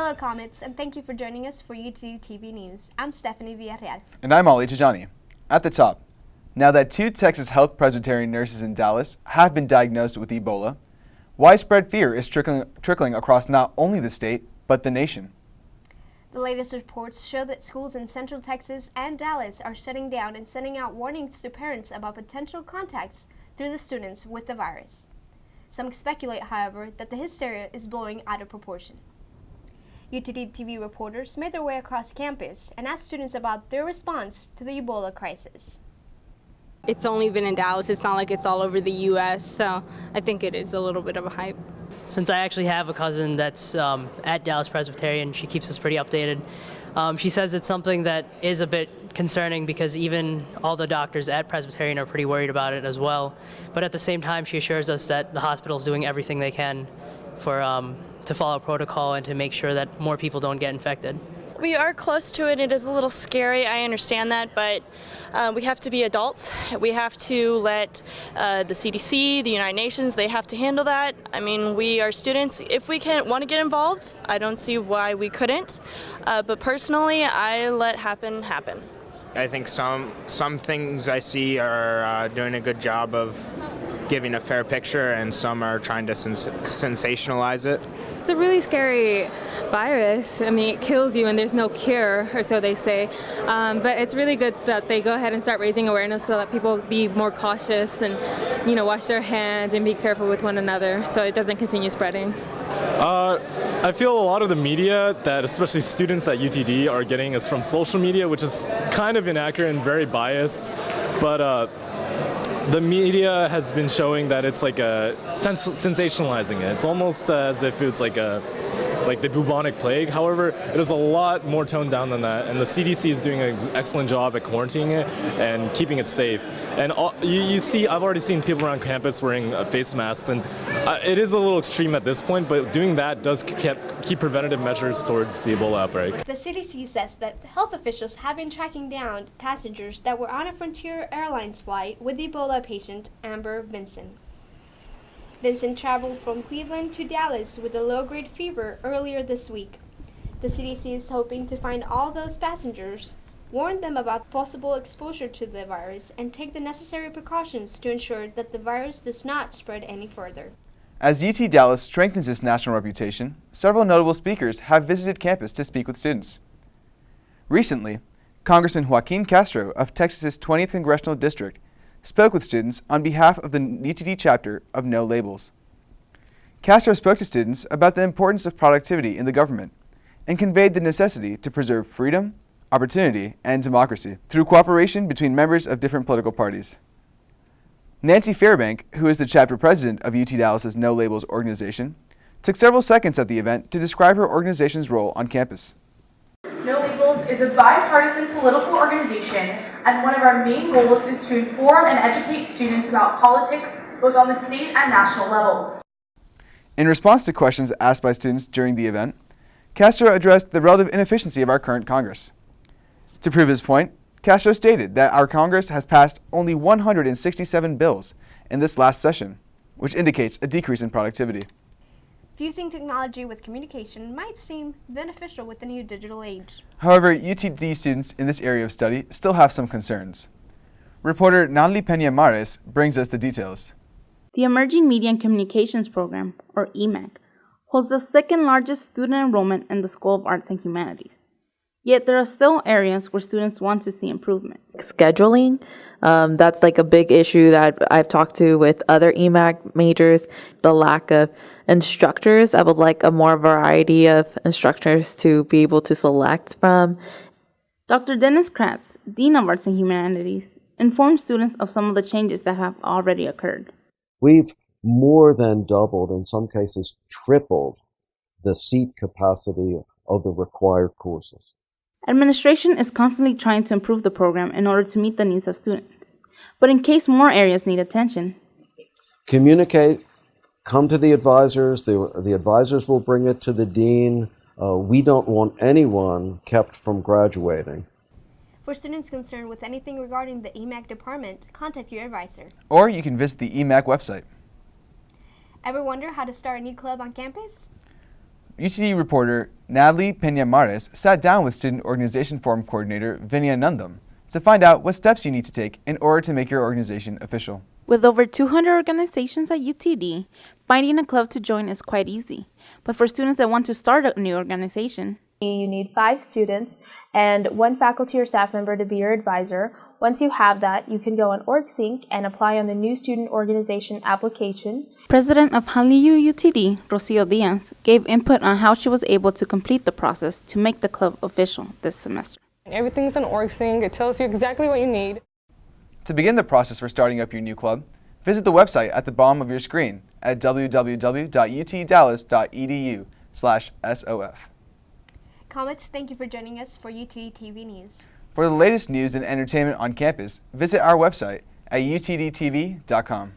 Hello Comets, and thank you for joining us for UTD TV News. I'm Stephanie Villarreal. And I'm Ali Tijani. At the top, now that 2 Texas Health Presbyterian nurses in Dallas have been diagnosed with Ebola, widespread fear is trickling across not only the state, but the nation. The latest reports show that schools in Central Texas and Dallas are shutting down and sending out warnings to parents about potential contacts through the students with the virus. Some speculate, however, that the hysteria is blowing out of proportion. UTD TV reporters made their way across campus and asked students about their response to the Ebola crisis. It's only been in Dallas. It's not like it's all over the U.S., so I think it is a little bit of a hype. Since I actually have a cousin that's at Dallas Presbyterian, she keeps us pretty updated. She says it's something that is a bit concerning because even all the doctors at Presbyterian are pretty worried about it as well. But at the same time, she assures us that the hospital is doing everything they can for to follow protocol and to make sure that more people don't get infected. We are close to it. It is a little scary. I understand that, but we have to be adults. We have to let the CDC, the United Nations, they have to handle that. I mean, we are students. If we want to get involved, I don't see why we couldn't. But personally, I let happen. I think some things I see are doing a good job of giving a fair picture, and some are trying to sensationalize it. It's a really scary virus. I mean, it kills you and there's no cure, or so they say. But it's really good that they go ahead and start raising awareness so that people be more cautious and, wash their hands and be careful with one another so it doesn't continue spreading. I feel a lot of the media that especially students at UTD are getting is from social media, which is kind of inaccurate and very biased. But the media has been showing that it's like sensationalizing it. It's almost as if it's like the bubonic plague. However, it is a lot more toned down than that, and the CDC is doing an excellent job at quarantining it and keeping it safe. And you see, I've already seen people around campus wearing face masks, and it is a little extreme at this point, but doing that does keep preventative measures towards the Ebola outbreak. The CDC says that health officials have been tracking down passengers that were on a Frontier Airlines flight with Ebola patient Amber Vinson. Vincent traveled from Cleveland to Dallas with a low-grade fever earlier this week. The CDC is hoping to find all those passengers, warn them about possible exposure to the virus, and take the necessary precautions to ensure that the virus does not spread any further. As UT Dallas strengthens its national reputation, several notable speakers have visited campus to speak with students. Recently, Congressman Joaquin Castro of Texas's 20th Congressional District spoke with students on behalf of the UTD chapter of No Labels. Castro spoke to students about the importance of productivity in the government and conveyed the necessity to preserve freedom, opportunity, and democracy through cooperation between members of different political parties. Nancy Fairbank, who is the chapter president of UT Dallas's No Labels organization, took several seconds at the event to describe her organization's role on campus. No Labels is a bipartisan political organization, and one of our main goals is to inform and educate students about politics, both on the state and national levels. In response to questions asked by students during the event, Castro addressed the relative inefficiency of our current Congress. To prove his point, Castro stated that our Congress has passed only 167 bills in this last session, which indicates a decrease in productivity. Fusing technology with communication might seem beneficial with the new digital age. However, UTD students in this area of study still have some concerns. Reporter Natalie Peña Mares brings us the details. The Emerging Media and Communications Program, or EMAC, holds the second largest student enrollment in the School of Arts and Humanities. Yet there are still areas where students want to see improvement. Scheduling, that's like a big issue that I've talked to with other EMAC majors. The lack of instructors. I would like a more variety of instructors to be able to select from. Dr. Dennis Kratz, Dean of Arts and Humanities, informed students of some of the changes that have already occurred. We've more than doubled, in some cases tripled, the seat capacity of the required courses. Administration is constantly trying to improve the program in order to meet the needs of students. But in case more areas need attention, communicate, come to the advisors. The advisors will bring it to the dean. We don't want anyone kept from graduating. For students concerned with anything regarding the EMAC department, contact your advisor. Or you can visit the EMAC website. Ever wonder how to start a new club on campus? UTD reporter Natalie Peña-Mares sat down with Student Organization Forum Coordinator Vinya Nandam to find out what steps you need to take in order to make your organization official. With over 200 organizations at UTD, finding a club to join is quite easy. But for students that want to start a new organization, you need 5 students and 1 faculty or staff member to be your advisor. Once you have that, you can go on OrgSync and apply on the new student organization application. President of Haliu UTD, Rocio Diaz, gave input on how she was able to complete the process to make the club official this semester. Everything's on OrgSync. It tells you exactly what you need. To begin the process for starting up your new club, visit the website at the bottom of your screen at www.utdallas.edu/SOF. Comets, thank you for joining us for UTD TV News. For the latest news and entertainment on campus, visit our website at utdtv.com.